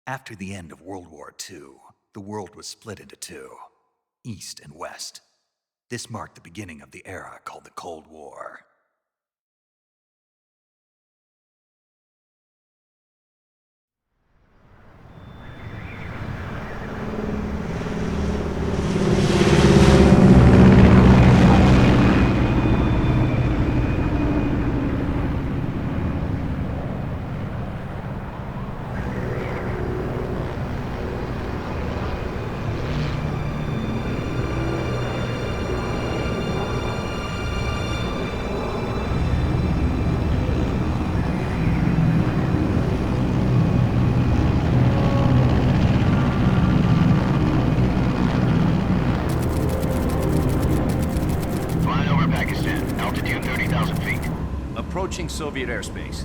After the end of World War II, the world was split into two, East and West. This marked the beginning of the era called the Cold War. Approaching Soviet airspace.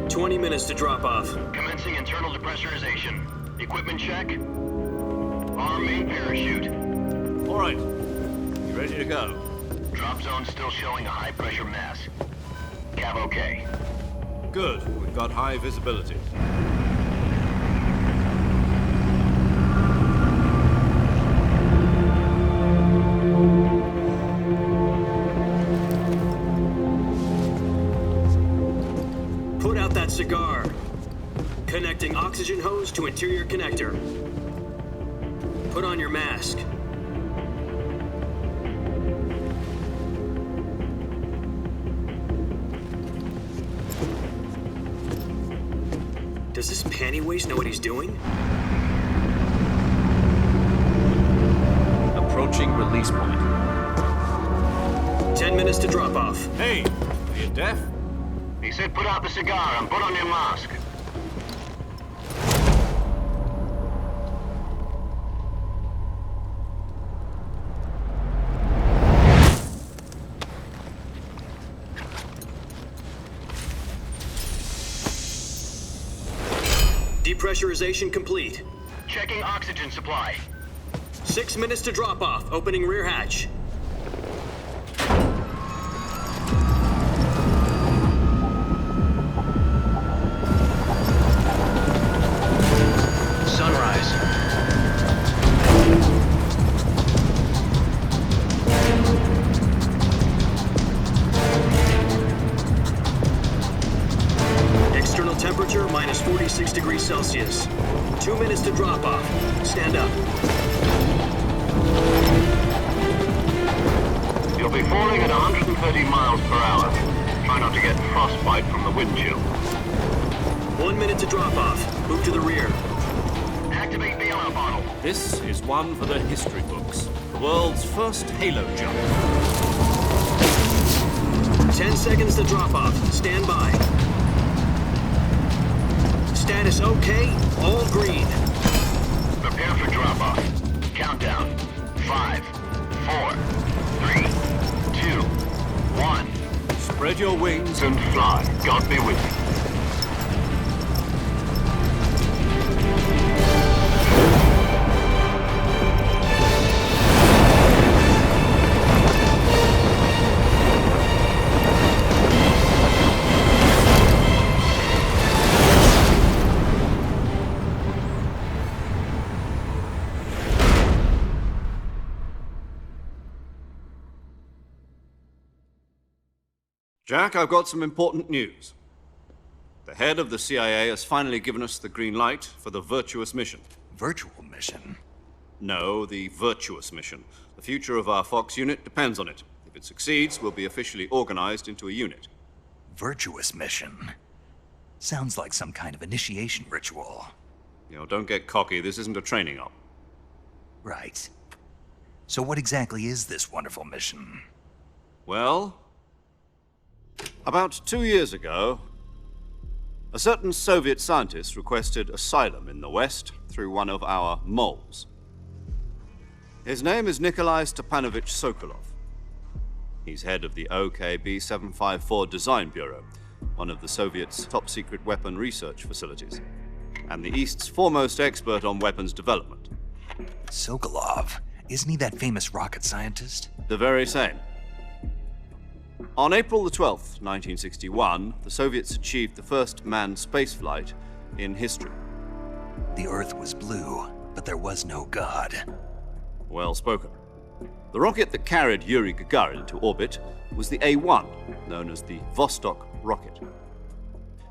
20 minutes to drop off. Commencing internal depressurization. Equipment check. Arm main parachute. All right. You ready to go? Drop zone still showing a high pressure mass. Cav okay. Good. We've got high visibility. Put out that cigar. Connecting oxygen hose to interior connector. Put on your mask. Does this pantywaist know what he's doing? Approaching release point. 10 minutes to drop off. Hey, are you deaf? He said put out the cigar and put on your mask. Depressurization complete. Checking oxygen supply. 6 minutes to drop off. Opening rear hatch. Sunrise. External temperature minus 46 degrees Celsius. 2 minutes to drop off. Stand up. You'll be falling at 130 miles per hour. Try not to get frostbite from the wind chill. 1 minute to drop off. Move to the rear. Activate bailout bottle. This is one for the history books. The world's first halo jump. 10 seconds to drop off. Stand by. Status okay. All green. Prepare for drop-off. Countdown. 5, 4, 3, 2, 1. Spread your wings And fly. God be with you. Jack, I've got some important news. The head of the CIA has finally given us the green light for the virtuous mission. Virtual mission? No, the virtuous mission. The future of our Fox unit depends on it. If it succeeds, we'll be officially organized into a unit. Virtuous mission? Sounds like some kind of initiation ritual. You know, don't get cocky. This isn't a training op. Right. So what exactly is this wonderful mission? Well, about 2 years ago, a certain Soviet scientist requested asylum in the West through one of our moles. His name is Nikolai Stepanovich Sokolov. He's head of the OKB 754 Design Bureau, one of the Soviets' top-secret weapon research facilities, and the East's foremost expert on weapons development. Sokolov? Isn't he that famous rocket scientist? The very same. On April the 12th, 1961, the Soviets achieved the first manned spaceflight in history. The Earth was blue, but there was no God. Well spoken. The rocket that carried Yuri Gagarin to orbit was the A-1, known as the Vostok rocket.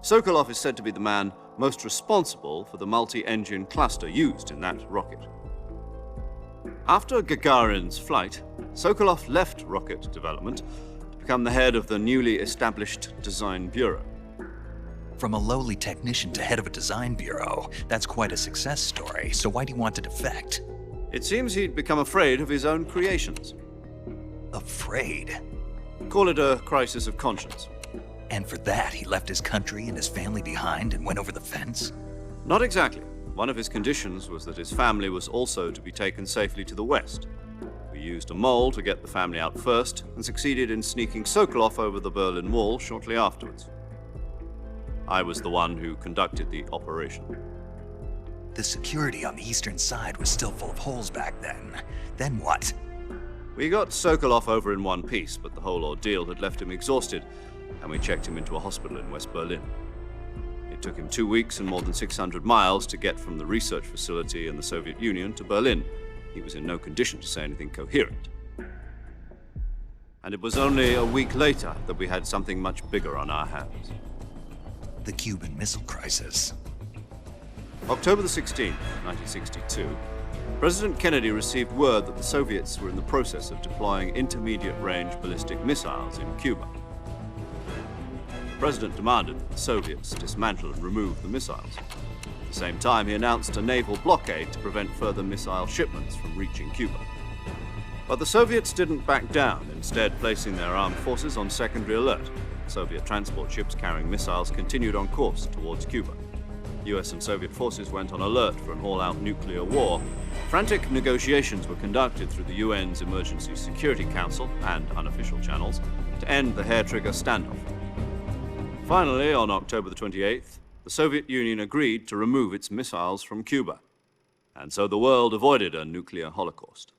Sokolov is said to be the man most responsible for the multi-engine cluster used in that rocket. After Gagarin's flight, Sokolov left rocket development to become the head of the newly established Design Bureau. From a lowly technician to head of a design bureau, that's quite a success story, so why'd he want to defect? It seems he'd become afraid of his own creations. Afraid? Call it a crisis of conscience. And for that, he left his country and his family behind and went over the fence? Not exactly. One of his conditions was that his family was also to be taken safely to the west. We used a mole to get the family out first and succeeded in sneaking Sokolov over the Berlin Wall shortly afterwards. I was the one who conducted the operation. The security on the eastern side was still full of holes back then. Then what? We got Sokolov over in one piece, but the whole ordeal had left him exhausted, and we checked him into a hospital in West Berlin. It took him 2 weeks and more than 600 miles to get from the research facility in the Soviet Union to Berlin. He was in no condition to say anything coherent. And it was only a week later that we had something much bigger on our hands. The Cuban Missile Crisis. October the 16th, 1962, President Kennedy received word that the Soviets were in the process of deploying intermediate-range ballistic missiles in Cuba. The President demanded that the Soviets dismantle and remove the missiles. At the same time, he announced a naval blockade to prevent further missile shipments from reaching Cuba. But the Soviets didn't back down, instead placing their armed forces on secondary alert. Soviet transport ships carrying missiles continued on course towards Cuba. US and Soviet forces went on alert for an all-out nuclear war. Frantic negotiations were conducted through the UN's Emergency Security Council and unofficial channels to end the hair-trigger standoff. Finally, on October the 28th, the Soviet Union agreed to remove its missiles from Cuba, and so the world avoided a nuclear holocaust.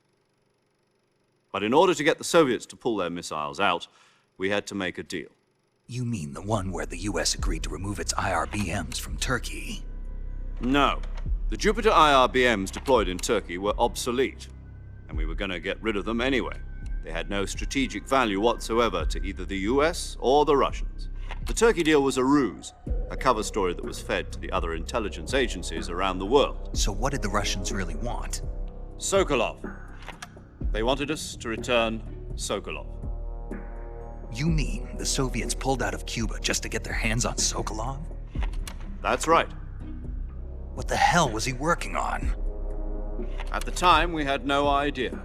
But in order to get the Soviets to pull their missiles out, we had to make a deal. You mean the one where the US agreed to remove its IRBMs from Turkey? No. The Jupiter IRBMs deployed in Turkey were obsolete, and we were going to get rid of them anyway. They had no strategic value whatsoever to either the US or the Russians. The Turkey deal was a ruse, a cover story that was fed to the other intelligence agencies around the world. So what did the Russians really want? Sokolov. They wanted us to return Sokolov. You mean the Soviets pulled out of Cuba just to get their hands on Sokolov? That's right. What the hell was he working on? At the time, we had no idea.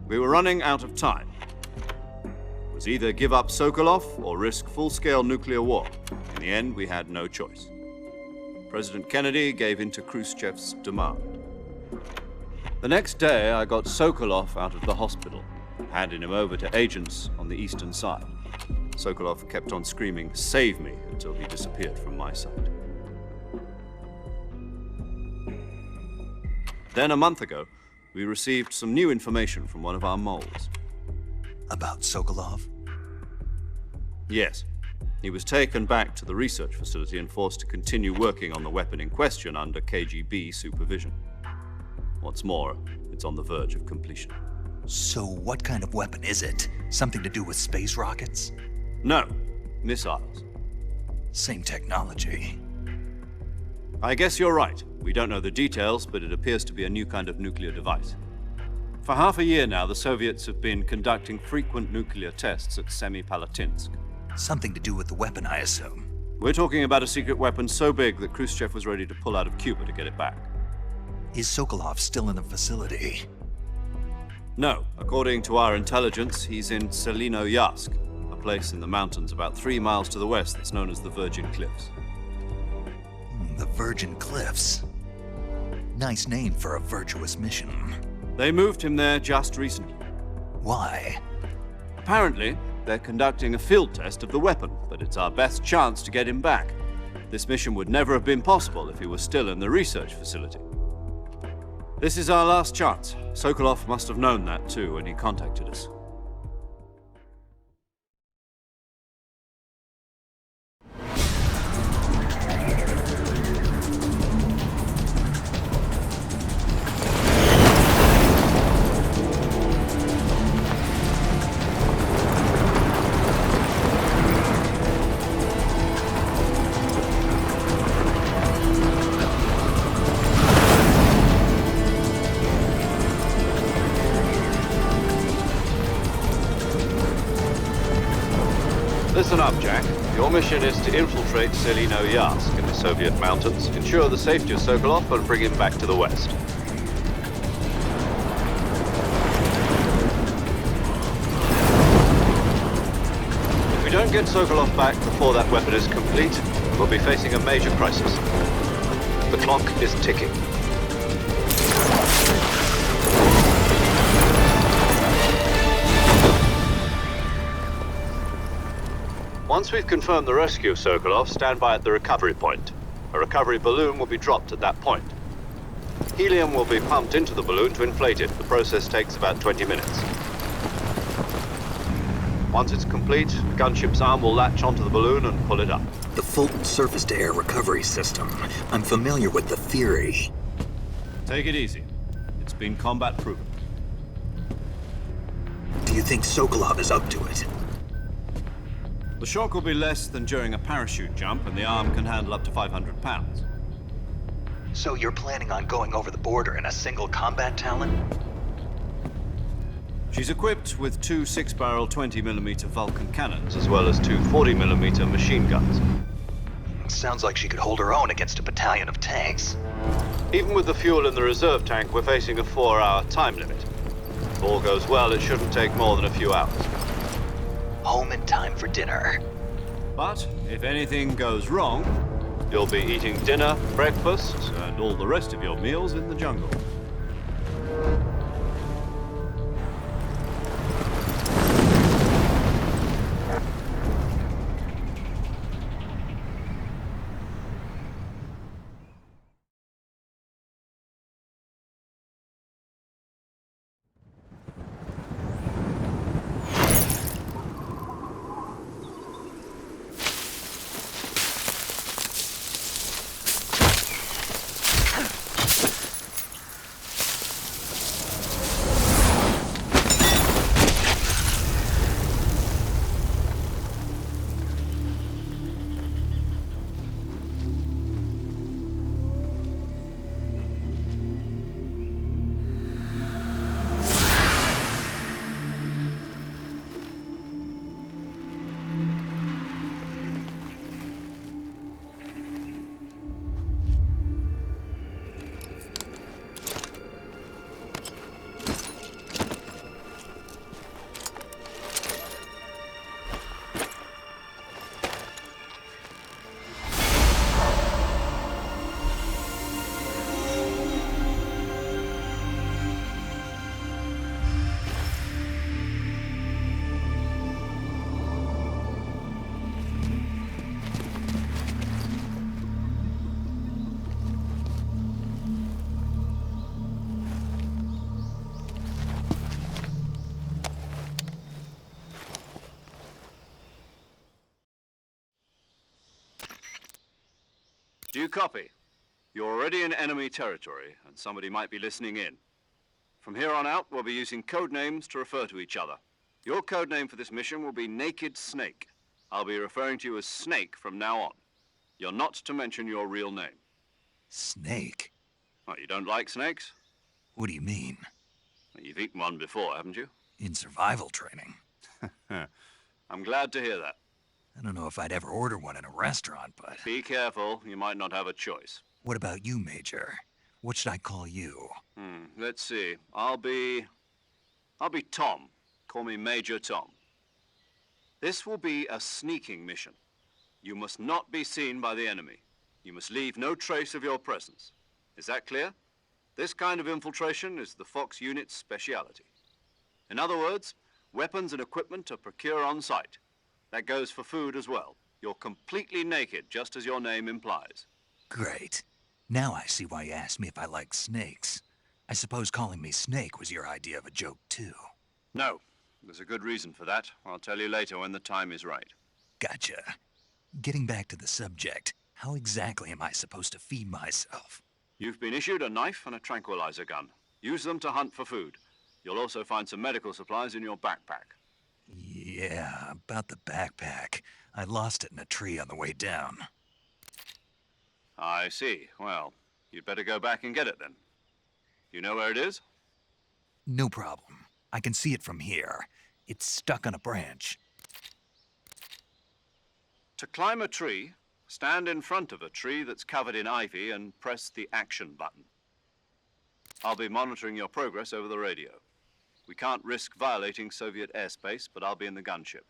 We were running out of time. It was either give up Sokolov or risk full-scale nuclear war. In the end, we had no choice. President Kennedy gave in to Khrushchev's demand. The next day, I got Sokolov out of the hospital, handing him over to agents on the eastern side. Sokolov kept on screaming, "Save me," until he disappeared from my sight. Then a month ago, we received some new information from one of our moles. About Sokolov? Yes. He was taken back to the research facility and forced to continue working on the weapon in question under KGB supervision. What's more, it's on the verge of completion. So what kind of weapon is it? Something to do with space rockets? No, missiles. Same technology. I guess you're right. We don't know the details, but it appears to be a new kind of nuclear device. For half a year now, the Soviets have been conducting frequent nuclear tests at Semipalatinsk. Something to do with the weapon, I assume. We're talking about a secret weapon so big that Khrushchev was ready to pull out of Cuba to get it back. Is Sokolov still in the facility? No. According to our intelligence, he's in Selinoyarsk, a place in the mountains about 3 miles to the west that's known as the Virgin Cliffs. The Virgin Cliffs. Nice name for a virtuous mission. They moved him there just recently. Why? Apparently, they're conducting a field test of the weapon, but it's our best chance to get him back. This mission would never have been possible if he was still in the research facility. This is our last chance. Sokolov must have known that too when he contacted us. Listen up, Jack. Your mission is to infiltrate Selino-Yarsk in the Soviet mountains, ensure the safety of Sokolov, and bring him back to the west. If we don't get Sokolov back before that weapon is complete, we'll be facing a major crisis. The clock is ticking. Once we've confirmed the rescue of Sokolov, stand by at the recovery point. A recovery balloon will be dropped at that point. Helium will be pumped into the balloon to inflate it. The process takes about 20 minutes. Once it's complete, the gunship's arm will latch onto the balloon and pull it up. The Fulton surface-to-air recovery system. I'm familiar with the theory. Take it easy. It's been combat-proven. Do you think Sokolov is up to it? The shock will be less than during a parachute jump, and the arm can handle up to 500 pounds. So you're planning on going over the border in a single combat Talon? She's equipped with two 6-barrel 20mm Vulcan cannons, as well as two 40mm machine guns. Sounds like she could hold her own against a battalion of tanks. Even with the fuel in the reserve tank, we're facing a 4-hour time limit. If all goes well, it shouldn't take more than a few hours. Home in time for dinner. But if anything goes wrong, you'll be eating dinner, breakfast, and all the rest of your meals in the jungle. Do you copy? You're already in enemy territory, and somebody might be listening in. From here on out, we'll be using code names to refer to each other. Your code name for this mission will be Naked Snake. I'll be referring to you as Snake from now on. You're not to mention your real name. Snake? Oh, you don't like snakes? What do you mean? You've eaten one before, haven't you? In survival training. I'm glad to hear that. I don't know if I'd ever order one in a restaurant, but... Be careful, you might not have a choice. What about you, Major? What should I call you? Let's see. I'll be Tom. Call me Major Tom. This will be a sneaking mission. You must not be seen by the enemy. You must leave no trace of your presence. Is that clear? This kind of infiltration is the Fox unit's speciality. In other words, weapons and equipment are procured on site. That goes for food as well. You're completely naked, just as your name implies. Great. Now I see why you asked me if I like snakes. I suppose calling me Snake was your idea of a joke, too. No. There's a good reason for that. I'll tell you later when the time is right. Gotcha. Getting back to the subject, how exactly am I supposed to feed myself? You've been issued a knife and a tranquilizer gun. Use them to hunt for food. You'll also find some medical supplies in your backpack. Yeah, about the backpack. I lost it in a tree on the way down. I see. Well, you'd better go back and get it then. You know where it is? No problem. I can see it from here. It's stuck on a branch. To climb a tree, stand in front of a tree that's covered in ivy and press the action button. I'll be monitoring your progress over the radio. We can't risk violating Soviet airspace, but I'll be in the gunship.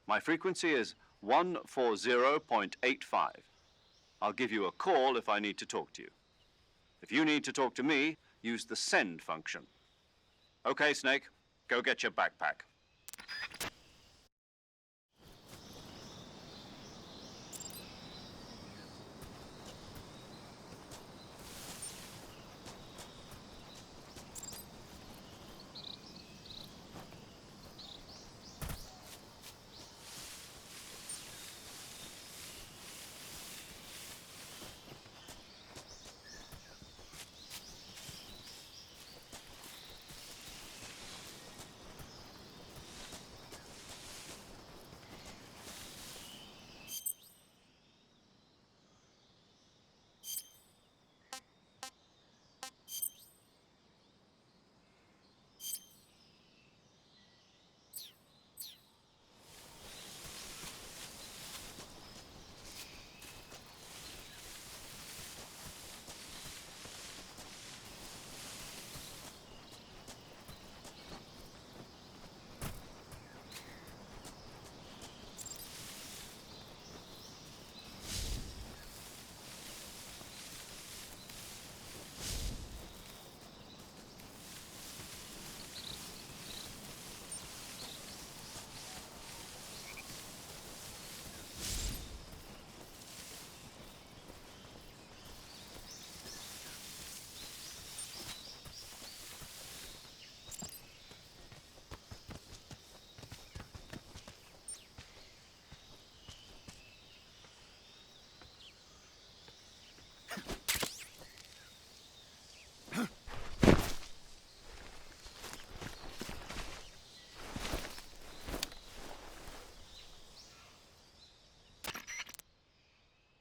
My frequency is 140.85. I'll give you a call if I need to talk to you. If you need to talk to me, use the send function. Okay, Snake, go get your backpack.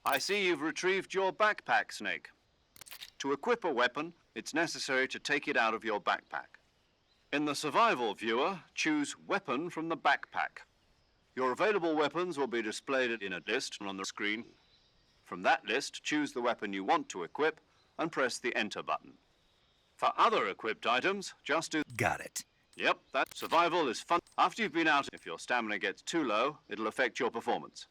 I see you've retrieved your backpack, Snake. To equip a weapon, it's necessary to take it out of your backpack. In the survival viewer, choose Weapon from the backpack. Your available weapons will be displayed in a list on the screen. From that list, choose the weapon you want to equip and press the Enter button. For other equipped items, just do... Got it. Yep, that survival is fun. After you've been out, if your stamina gets too low, it'll affect your performance.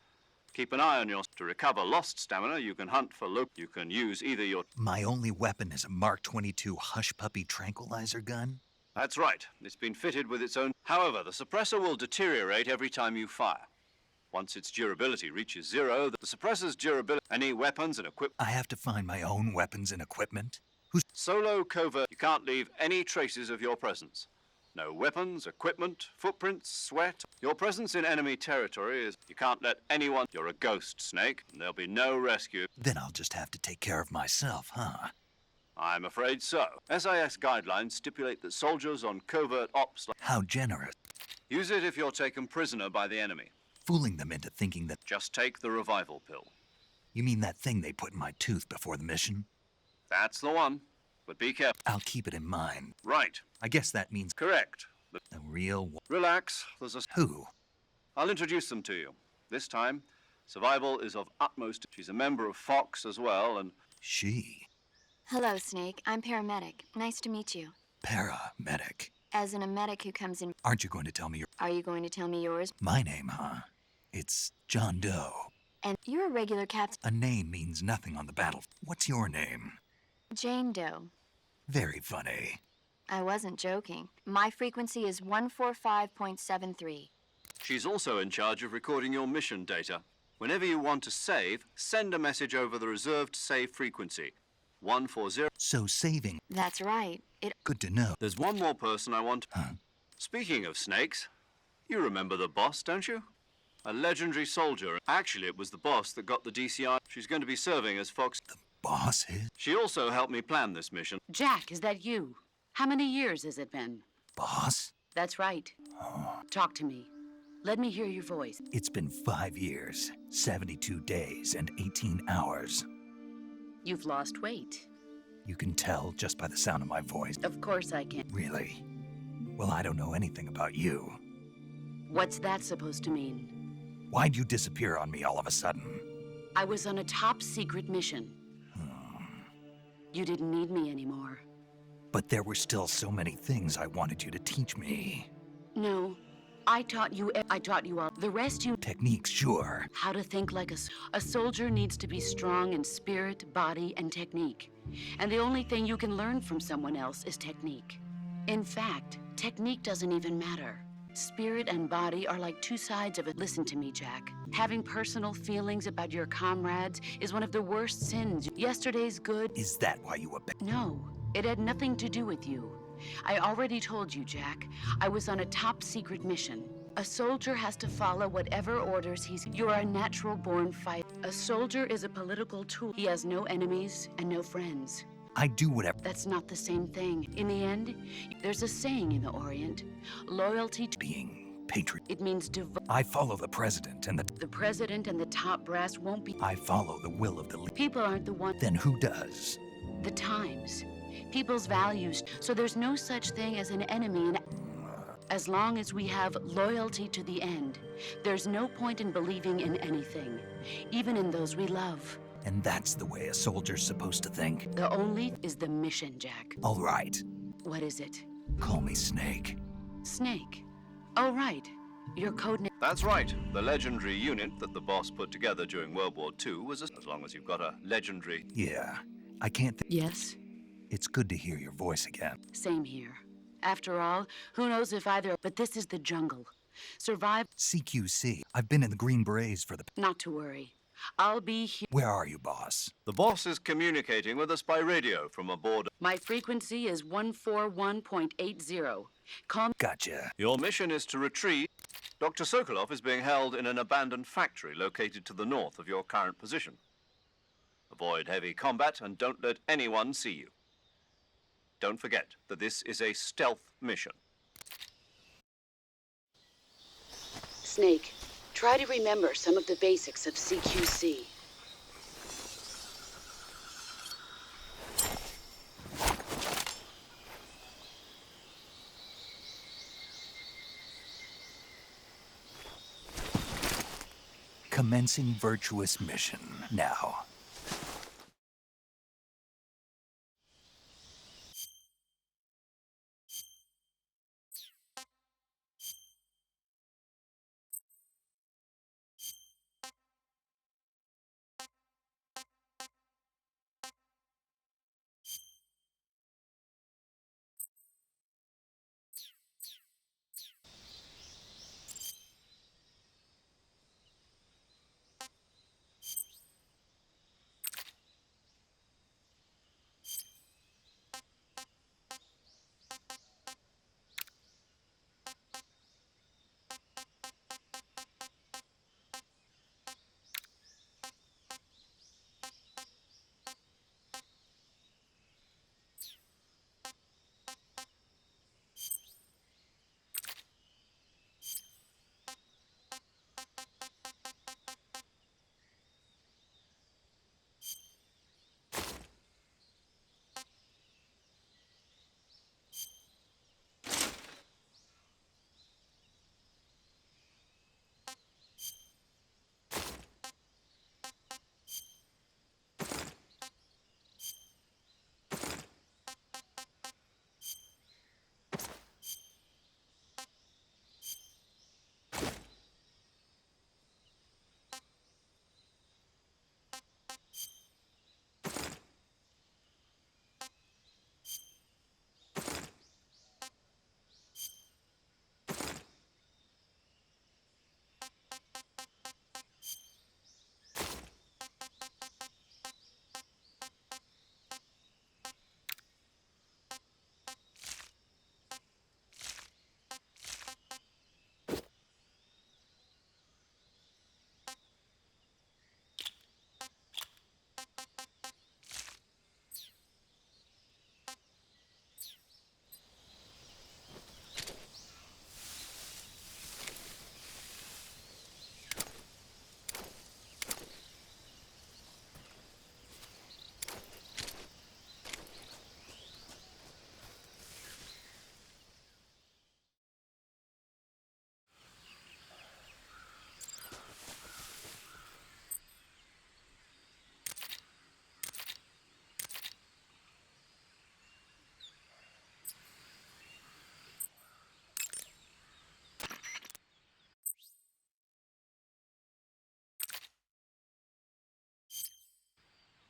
Keep an eye on your... To recover lost stamina, you can hunt for loot. You can use either your... My only weapon is a Mark 22 Hush Puppy tranquilizer gun? That's right. It's been fitted with its own... However, the suppressor will deteriorate every time you fire. Once its durability reaches 0, the suppressor's durability... Any weapons and equipment... I have to find my own weapons and equipment? Who's... Solo covert. You can't leave any traces of your presence. No weapons, equipment, footprints, sweat. Your presence in enemy territory is... You can't let anyone... You're a ghost, Snake, and there'll be no rescue. Then I'll just have to take care of myself, huh? I'm afraid so. SIS guidelines stipulate that soldiers on covert ops... How generous. Use it if you're taken prisoner by the enemy. Fooling them into thinking that... Just take the revival pill. You mean that thing they put in my tooth before the mission? That's the one. But be careful. I'll keep it in mind. Right. I guess that means... Correct. The real... Relax. There's a... Who? I'll introduce them to you. This time, survival is of utmost... She's a member of Fox as well, and... She? Hello, Snake. I'm paramedic. Nice to meet you. Paramedic. As in a medic who comes in... Aren't you going to tell me your... Are you going to tell me yours? My name, huh? It's John Doe. And you're a regular captain... A name means nothing on the battle. What's your name? Jane Doe. Very funny. I wasn't joking. My frequency is 145.73. She's also in charge of recording your mission data. Whenever you want to save, send a message over the reserved save frequency. 140... So saving... That's right. Good to know. There's one more person I want... Huh? Speaking of snakes, you remember the boss, don't you? A legendary soldier. Actually, it was the boss that got the DCI. She's going to be serving as Fox... The boss is? She also helped me plan this mission. Jack, is that you? How many years has it been? Boss? That's right. Talk to me. Let me hear your voice. It's been 5 years, 72 days, and 18 hours. You've lost weight. You can tell just by the sound of my voice. Of course I can. Really? Well, I don't know anything about you. What's that supposed to mean? Why'd you disappear on me all of a sudden? I was on a top secret mission. You didn't need me anymore. But there were still so many things I wanted you to teach me. No, I taught you all. The rest you... Techniques, sure. How to think like a soldier needs to be strong in spirit, body, and technique. And the only thing you can learn from someone else is technique. In fact, technique doesn't even matter. Spirit and body are like two sides of it. Listen to me, Jack. Having personal feelings about your comrades is one of the worst sins. Yesterday's good... Is that why you abandoned? No, it had nothing to do with you. I already told you, Jack. I was on a top secret mission. A soldier has to follow whatever orders he's... You're a natural-born fighter. A soldier is a political tool. He has no enemies and no friends. I do whatever. That's not the same thing. In the end, there's a saying in the Orient. Loyalty to... Being patriot. It means I follow the president and The president and the top brass won't be... I follow the will of the People aren't the one... Then who does? The times. People's values. So there's no such thing as an enemy as long as we have loyalty to the end. There's no point in believing in anything, even in those we love. And that's the way a soldier's supposed to think? The only is the mission, Jack. All right. What is it? Call me Snake. Snake. Oh, right. Your code name. That's right. The legendary unit that the boss put together during World War II was as long as you've got a legendary... Yeah. I can't Yes? It's good to hear your voice again. Same here. After all, who knows if either... But this is the jungle. Survive... CQC. I've been in the Green Berets for the... Not to worry. I'll be here. Where are you, boss? The boss is communicating with us by radio from aboard. My frequency is 141.80. Call me. Gotcha. Your mission is to retrieve... Dr. Sokolov is being held in an abandoned factory located to the north of your current position. Avoid heavy combat and don't let anyone see you. Don't forget that this is a stealth mission. Snake, try to remember some of the basics of CQC. Commencing virtuous mission now.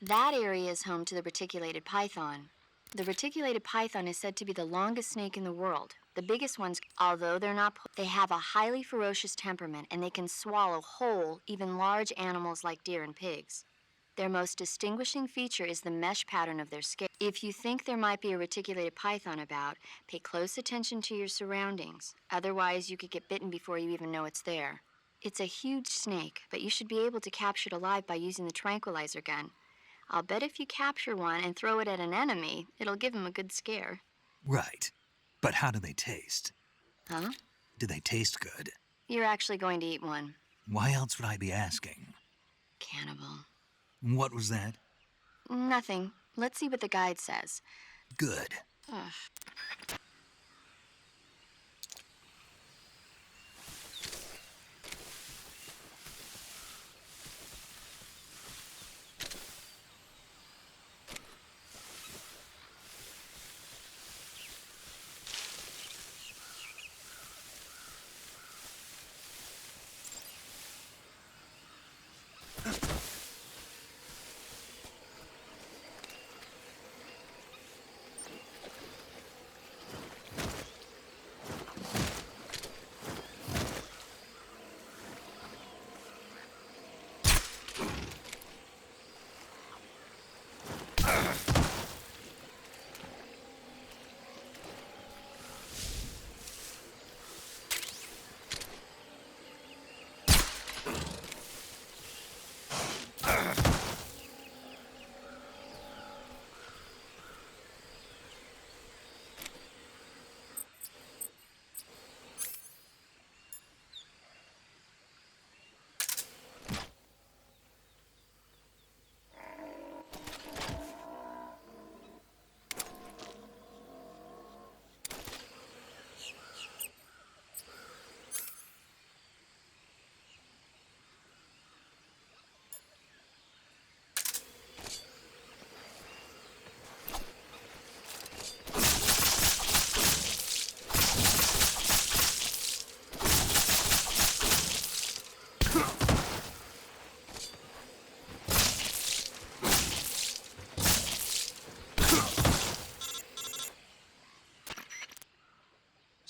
That area is home to the reticulated python. The reticulated python is said to be the longest snake in the world. The biggest ones, although they have a highly ferocious temperament and they can swallow whole, even large animals like deer and pigs. Their most distinguishing feature is the mesh pattern of their scale. If you think there might be a reticulated python about, pay close attention to your surroundings. Otherwise, you could get bitten before you even know it's there. It's a huge snake, but you should be able to capture it alive by using the tranquilizer gun. I'll bet if you capture one and throw it at an enemy, it'll give him a good scare. Right. But how do they taste? Huh? Do they taste good? You're actually going to eat one. Why else would I be asking? Cannibal. What was that? Nothing. Let's see what the guide says. Good. Ugh.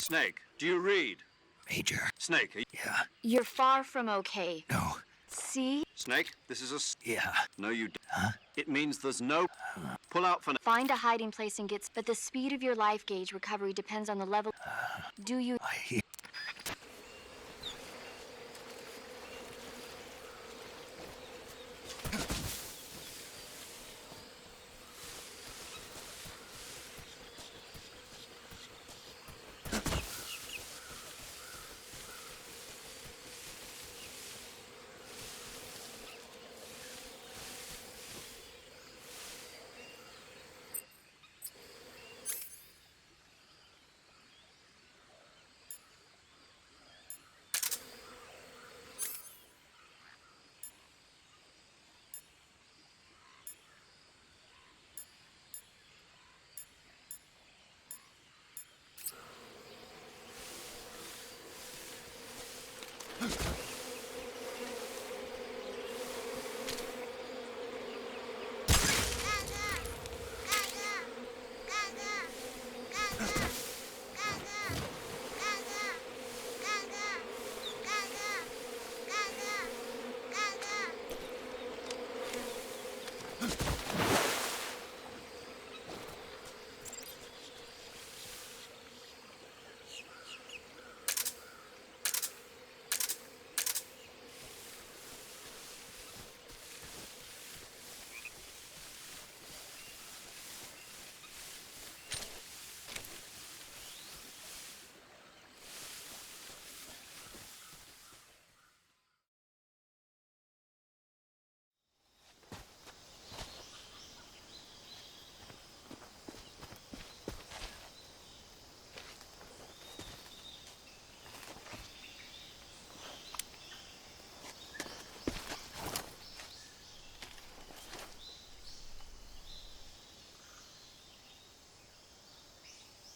Snake, do you read? Major. Snake, are you... Yeah. You're far from okay. No. See? Snake, this is a... Yeah. No, you don't. Huh? It means there's no... Pull out for... Find a hiding place and but the speed of your life gauge recovery depends on the level. Do you? I...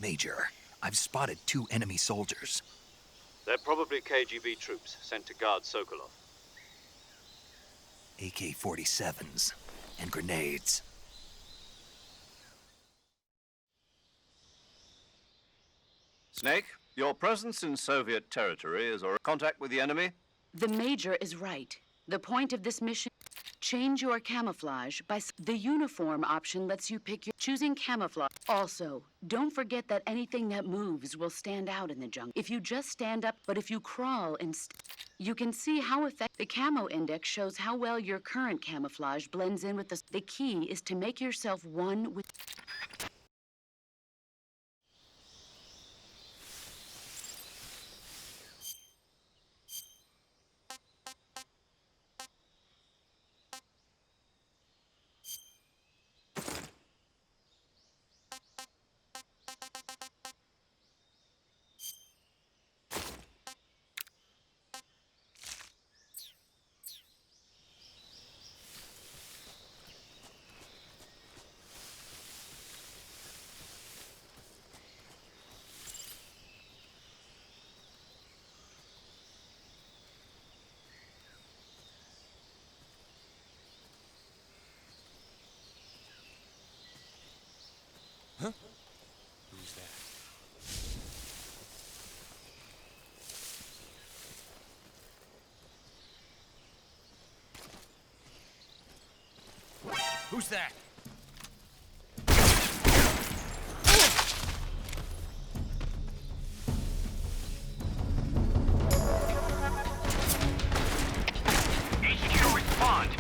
Major, I've spotted 2 enemy soldiers. They're probably KGB troops sent to guard Sokolov. AK-47s. and grenades. Snake, your presence in Soviet territory is a contact with the enemy? The Major is right. The point of this mission, change your camouflage the uniform option lets you pick your choosing camouflage. Also, don't forget that anything that moves will stand out in the jungle. If you just stand up, but if you crawl you can see how effective the camo index shows how well your current camouflage blends in with the key is to make yourself one with Who's that? Who's that? HQ, respond.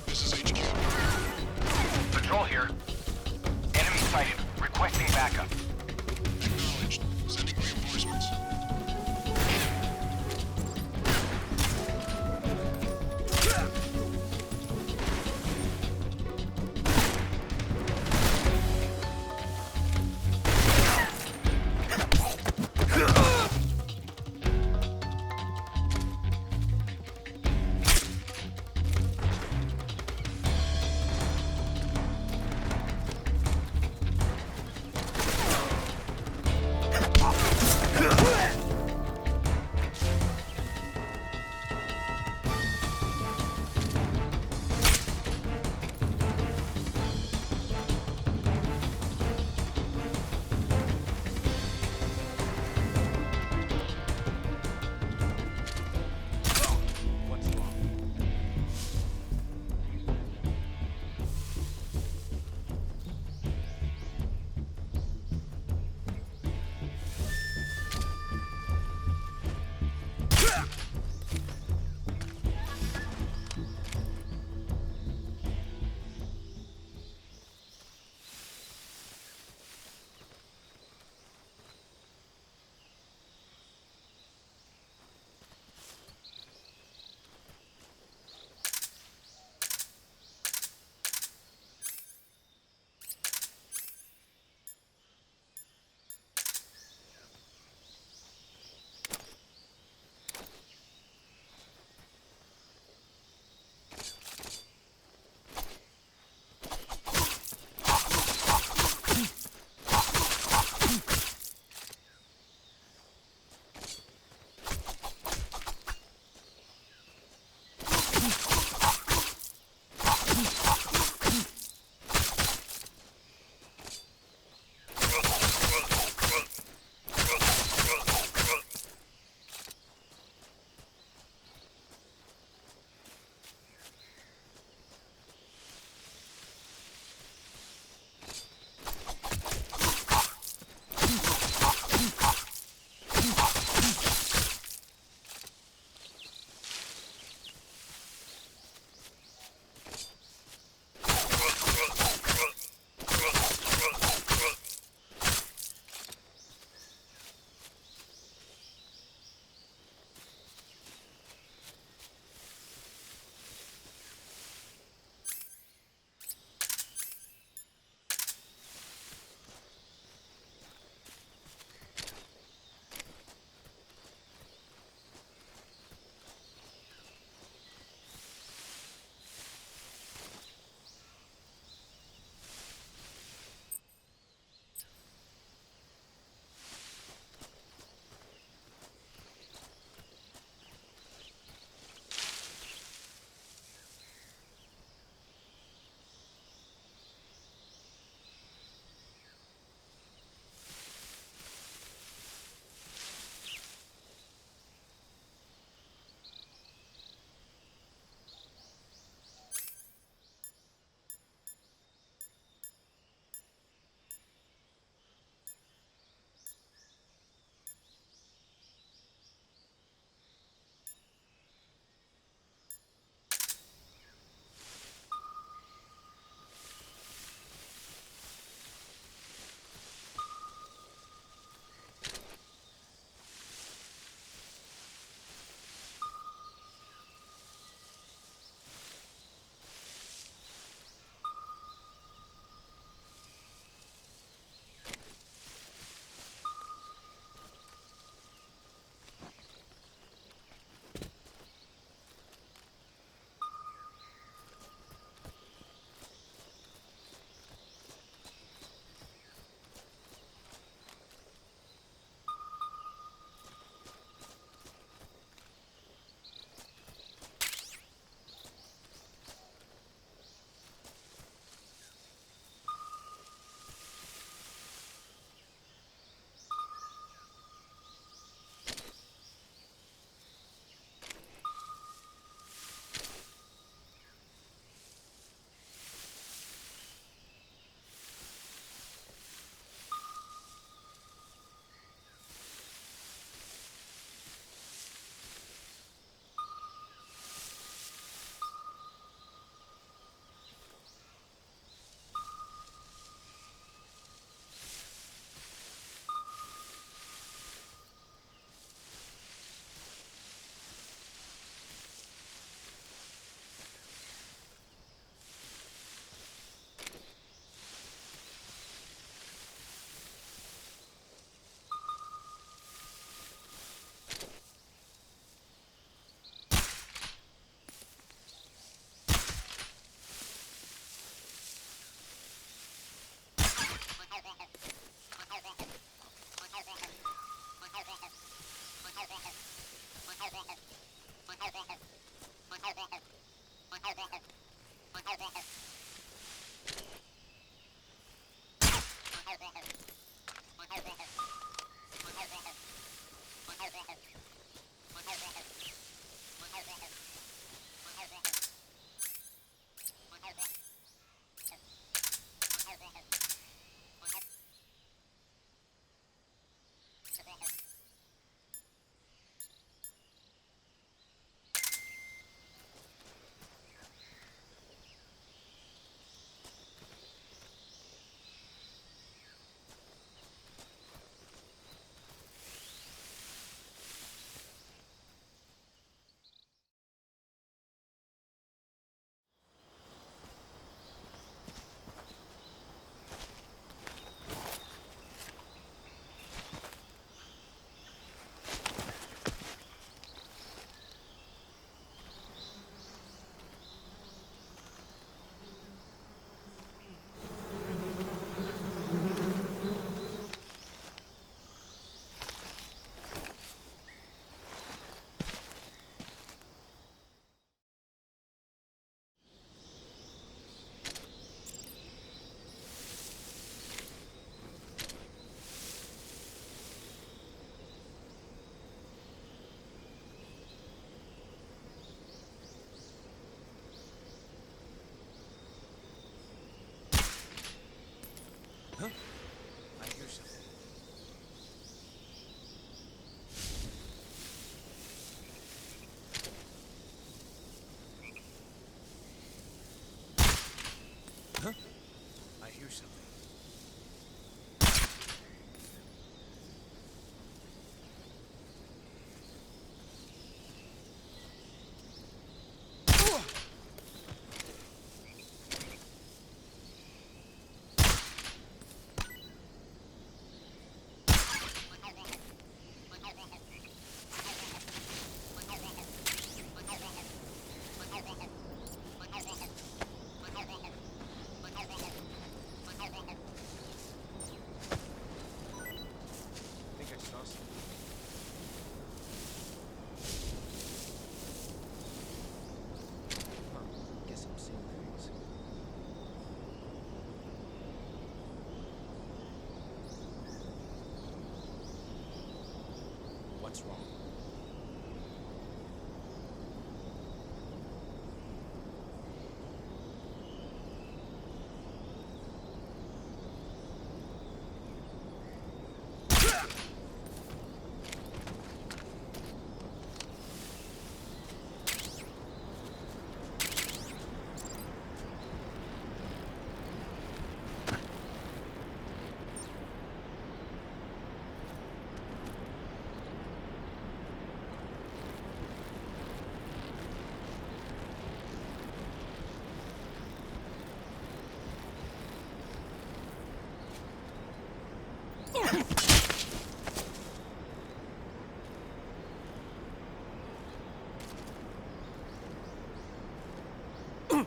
This is HQ. Patrol here. Enemy sighted. Requesting backup. Acknowledged. Sending reinforcements.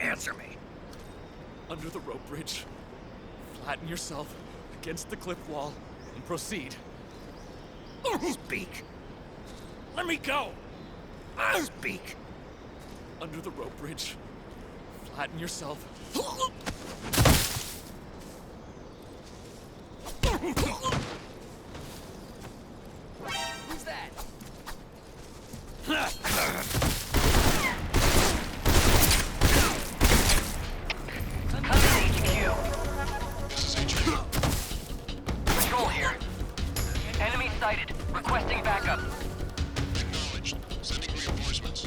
Answer me. Under the rope bridge. Flatten yourself against the cliff wall and proceed. Speak. Let me go! Speak. Under the rope bridge. Flatten yourself. Who's that? This is HQ. Patrol here. Enemy sighted. Requesting backup. Acknowledged. Sending reinforcements.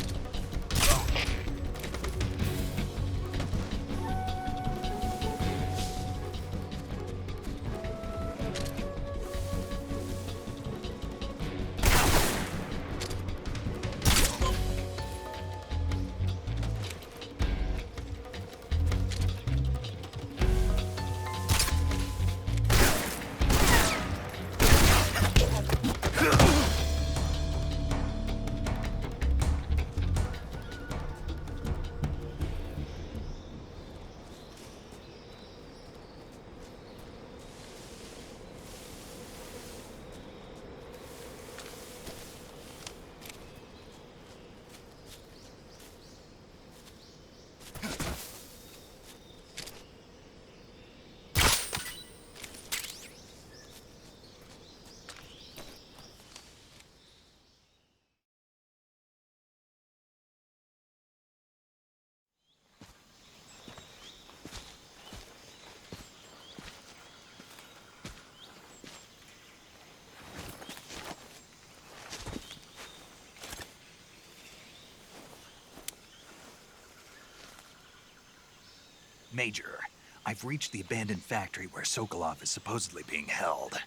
Major, I've reached the abandoned factory where Sokolov is supposedly being held.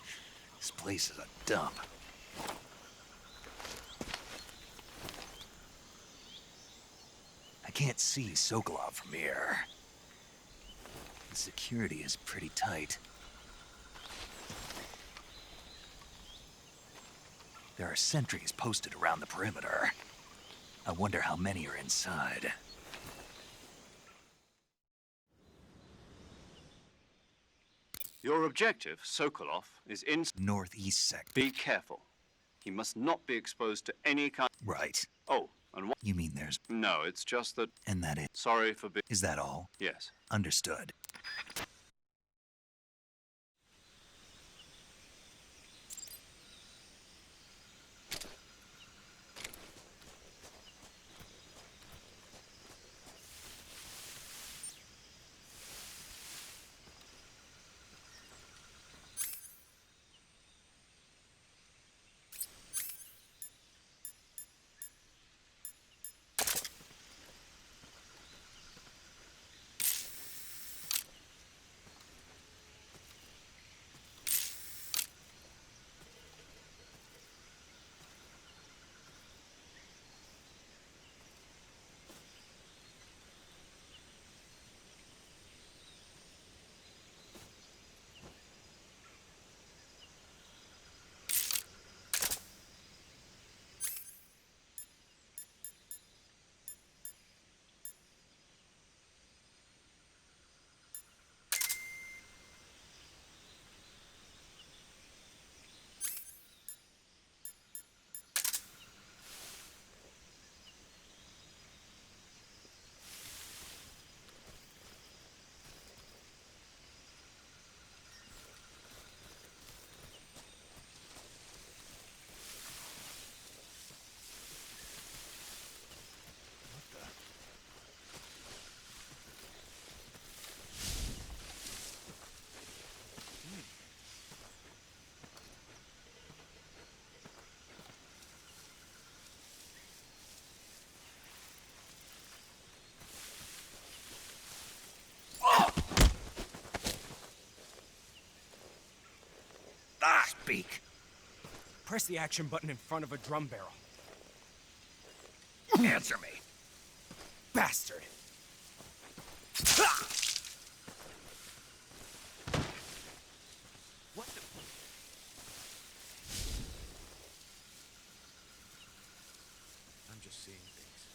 This place is a dump. I can't see Sokolov from here. The security is pretty tight. There are sentries posted around the perimeter. I wonder how many are inside. Your objective, Sokolov, is in... Northeast sector. Be careful. He must not be exposed to any kind... Right. Oh, and what... You mean there's... No, it's just that... And that it... Sorry for being... Is that all? Yes. Understood. Speak. Press the action button in front of a drum barrel. Answer me. Bastard! What the... I'm just seeing things.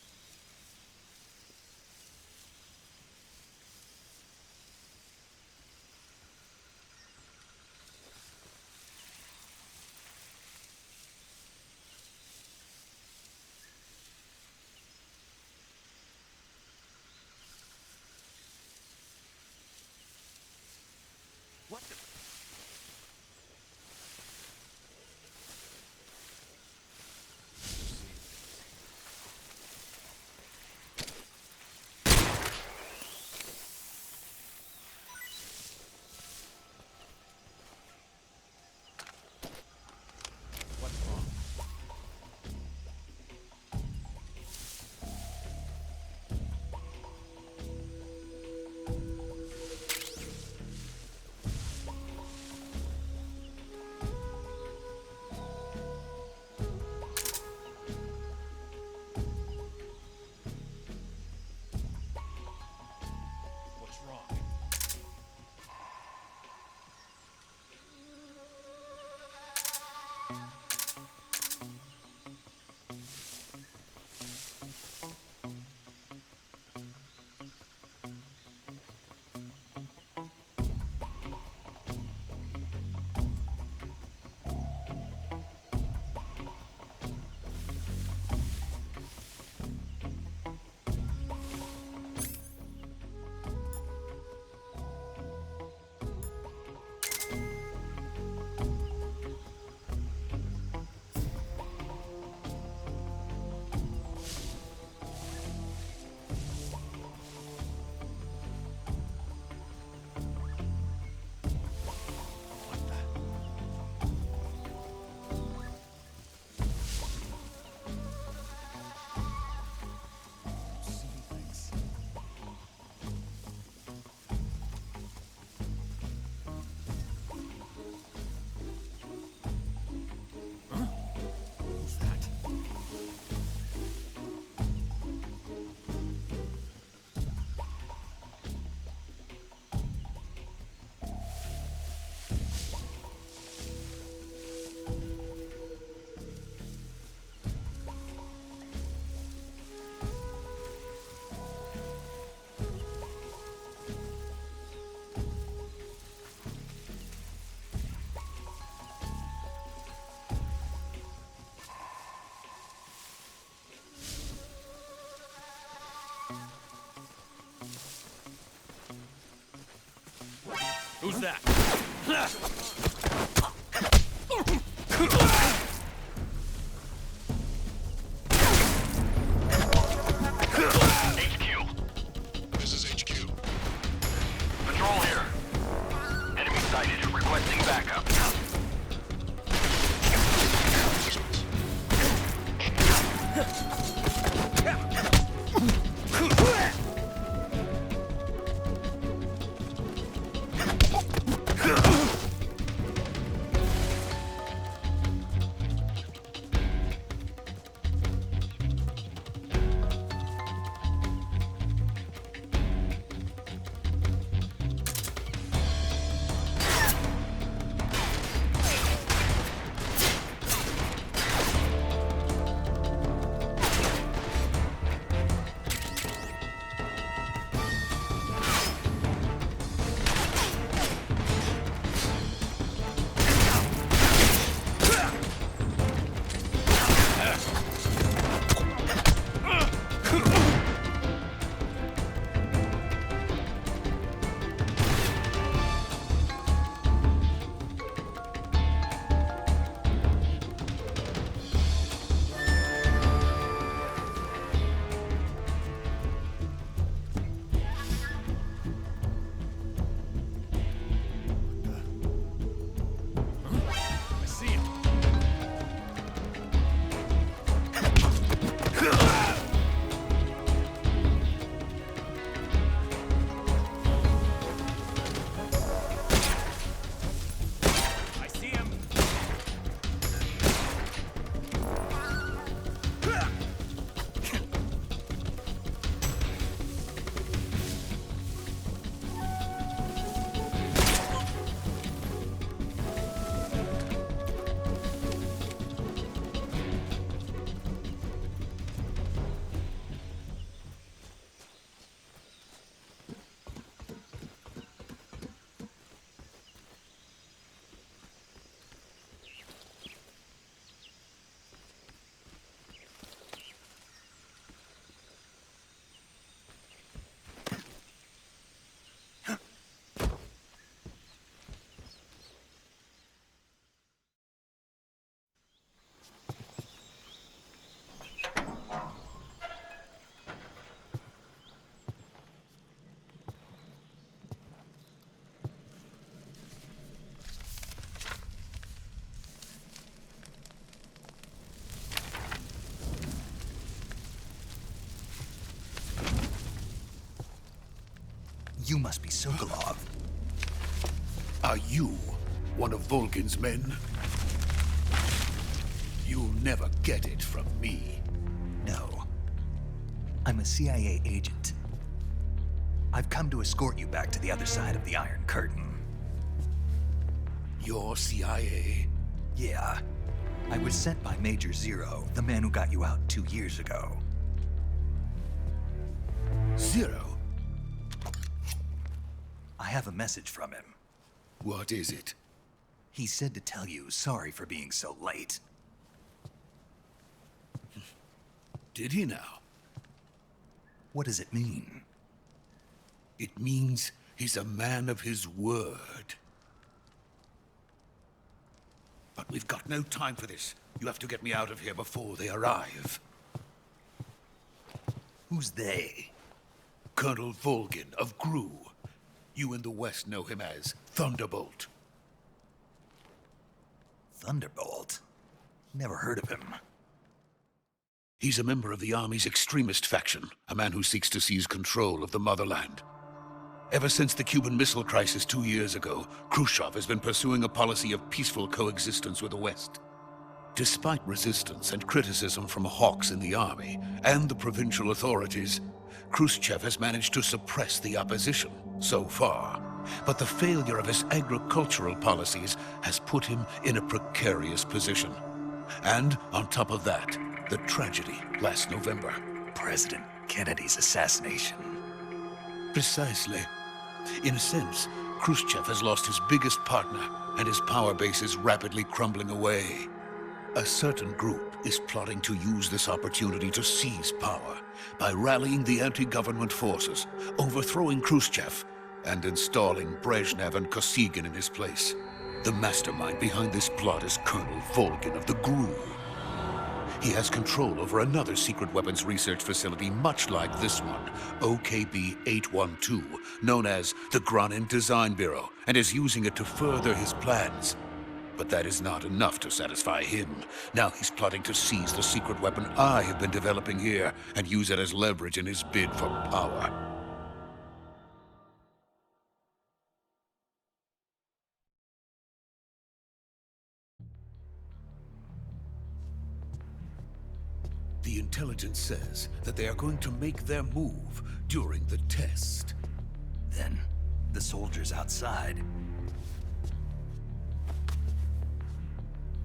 Who's that? This is HQ. Patrol here. Enemy sighted. Requesting backup. I see him. I see him. You must be Sokolov. Are you one of Volgin's men? You'll never get it from me. No. I'm a CIA agent. I've come to escort you back to the other side of the Iron Curtain. You're CIA? Yeah. I was sent by Major Zero, the man who got you out 2 years ago. Zero? I have a message from him. What is it? He said to tell you sorry for being so late. Did he now? What does it mean? It means he's a man of his word. But we've got no time for this. You have to get me out of here before they arrive. Who's they? Colonel Volgin of GRU. You in the West know him as Thunderbolt. Thunderbolt? Never heard of him. He's a member of the Army's extremist faction, a man who seeks to seize control of the motherland. Ever since the Cuban Missile Crisis 2 years ago, Khrushchev has been pursuing a policy of peaceful coexistence with the West. Despite resistance and criticism from hawks in the army and the provincial authorities, Khrushchev has managed to suppress the opposition so far. But the failure of his agricultural policies has put him in a precarious position. And on top of that, the tragedy last November. President Kennedy's assassination. Precisely. In a sense, Khrushchev has lost his biggest partner, and his power base is rapidly crumbling away. A certain group is plotting to use this opportunity to seize power by rallying the anti-government forces, overthrowing Khrushchev, and installing Brezhnev and Kosygin in his place. The mastermind behind this plot is Colonel Volgin of the GRU. He has control over another secret weapons research facility much like this one, OKB-812, known as the Granin Design Bureau, and is using it to further his plans. But that is not enough to satisfy him. Now he's plotting to seize the secret weapon I have been developing here and use it as leverage in his bid for power. The intelligence says that they are going to make their move during the test. Then, the soldiers outside.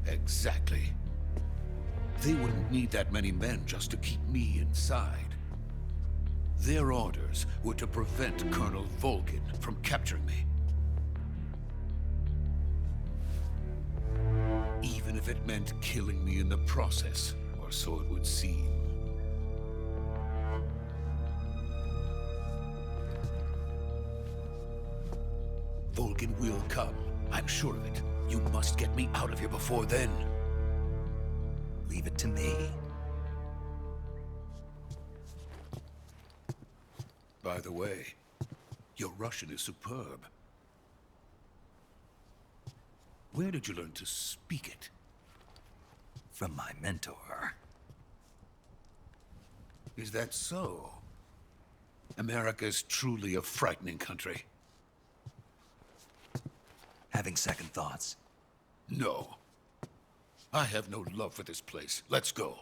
Exactly. They wouldn't need that many men just to keep me inside. Their orders were to prevent Colonel Volgin from capturing me. Even if it meant killing me in the process, or so it would seem. Volgin will come. I'm sure of it. You must get me out of here before then. Leave it to me. By the way, your Russian is superb. Where did you learn to speak it? From my mentor. Is that so? America's truly a frightening country. Having second thoughts? No. I have no love for this place. Let's go.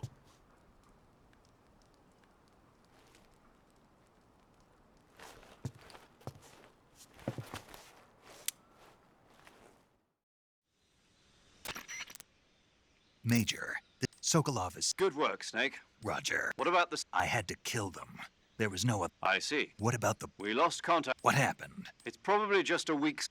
Major, Sokolov is... Good work, Snake. Roger. What about the... I had to kill them. There was no... I see. What about the... We lost contact. What happened? It's probably just a week's...